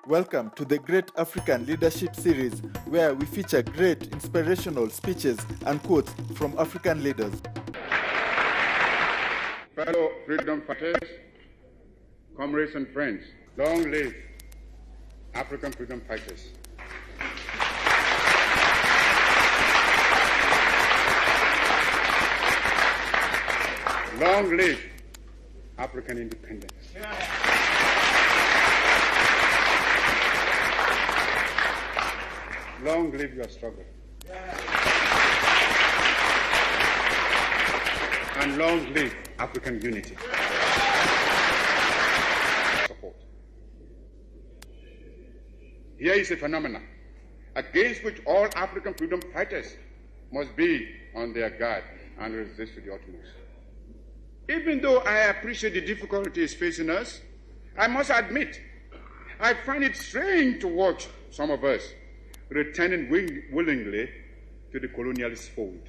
Welcome to the Great African Leadership Series, where we feature great inspirational speeches and quotes from African leaders. Fellow freedom fighters, comrades and friends, long live African freedom fighters. Long live African independence. Long live your struggle. And long live African unity. Support. Here is a phenomenon against which all African freedom fighters must be on their guard and resist to the utmost. Even though I appreciate the difficulties facing us, I must admit, I find it strange to watch some of us returning willingly to the colonialist fold.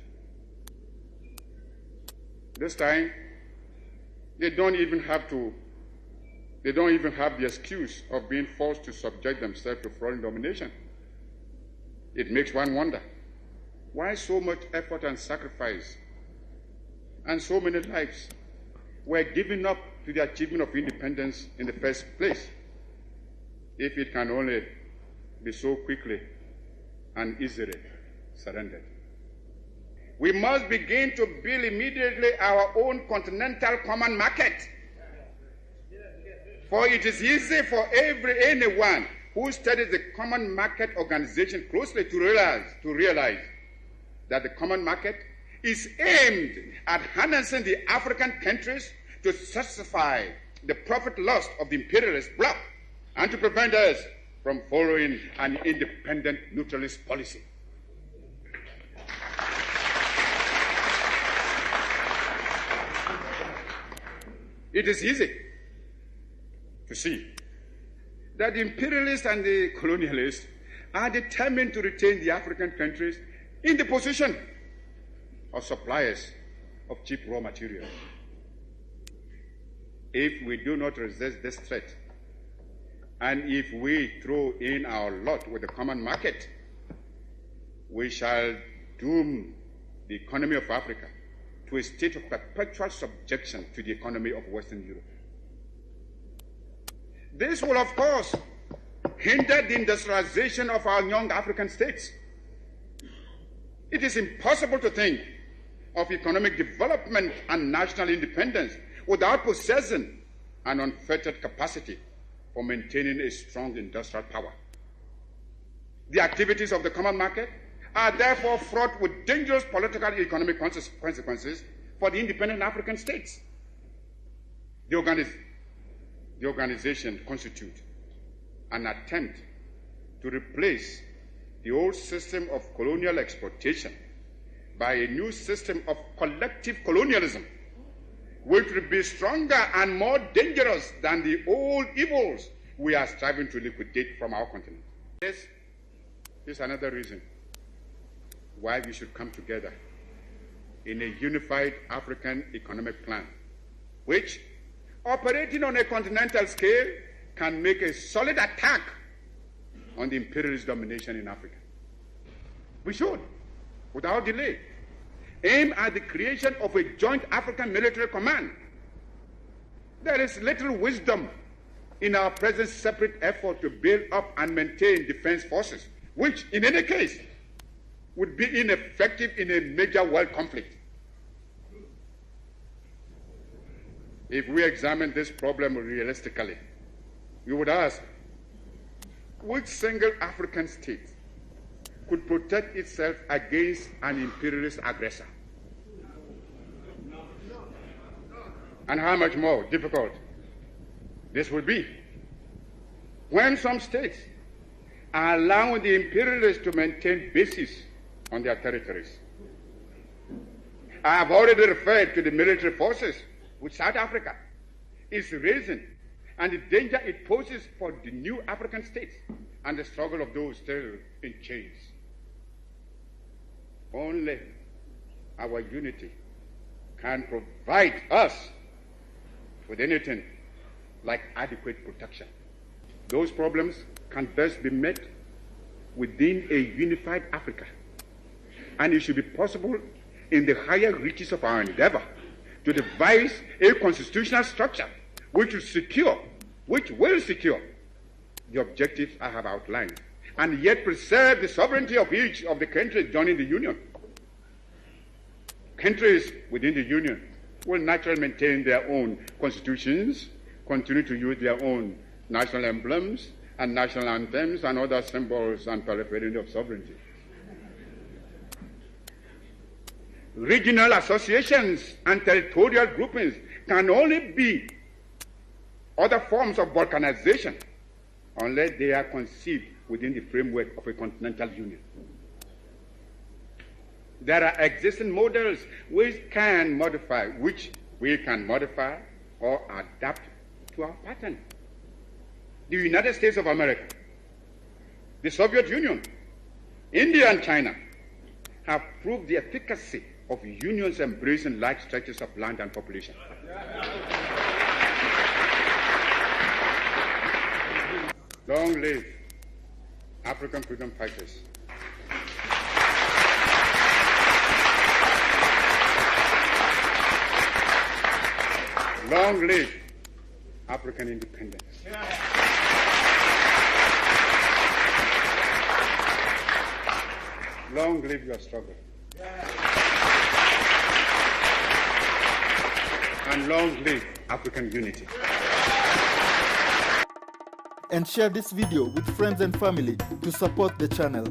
This time, they don't even have the excuse of being forced to subject themselves to foreign domination. It makes one wonder, why so much effort and sacrifice and so many lives were given up to the achievement of independence in the first place, if it can only be so quickly and easily surrendered. We must begin to build immediately our own continental common market. For it is easy for anyone who studies the common market organization closely to realize that the common market is aimed at harnessing the African countries to satisfy the profit lust of the imperialist bloc and to prevent us from following an independent neutralist policy. It is easy to see that the imperialists and the colonialists are determined to retain the African countries in the position of suppliers of cheap raw materials. If we do not resist this threat, and if we throw in our lot with the common market, we shall doom the economy of Africa to a state of perpetual subjection to the economy of Western Europe. This will, of course, hinder the industrialization of our young African states. It is impossible to think of economic development and national independence without possessing an unfettered capacity for maintaining a strong industrial power. The activities of the common market are therefore fraught with dangerous political and economic consequences for the independent African states. The organization constitutes an attempt to replace the old system of colonial exploitation by a new system of collective colonialism, which will be stronger and more dangerous than the old evils we are striving to liquidate from our continent. This is another reason why we should come together in a unified African economic plan, which, operating on a continental scale, can make a solid attack on the imperialist domination in Africa. We should, without delay, aim at the creation of a joint African military command. There is little wisdom in our present separate effort to build up and maintain defense forces, which, in any case, would be ineffective in a major world conflict. If we examine this problem realistically, we would ask, which single African state could protect itself against an imperialist aggressor? And how much more difficult this would be when some states are allowing the imperialists to maintain bases on their territories. I have already referred to the military forces which South Africa is raising and the danger it poses for the new African states and the struggle of those still in chains. Only our unity can provide us with anything like adequate protection. Those problems can best be met within a unified Africa. And it should be possible in the higher reaches of our endeavor to devise a constitutional structure which will secure the objectives I have outlined, and yet preserve the sovereignty of each of the countries joining the Union. Countries within the Union will naturally maintain their own constitutions, continue to use their own national emblems and national anthems and other symbols and paraphernalia of sovereignty. Regional associations and territorial groupings can only be other forms of balkanization unless they are conceived within the framework of a continental union. There are existing models which we can modify or adapt to our pattern. The United States of America, the Soviet Union, India and China have proved the efficacy of unions embracing large stretches of land and population. Long live African freedom fighters. Long live African independence. Long live your struggle. And long live African unity. And share this video with friends and family to support the channel.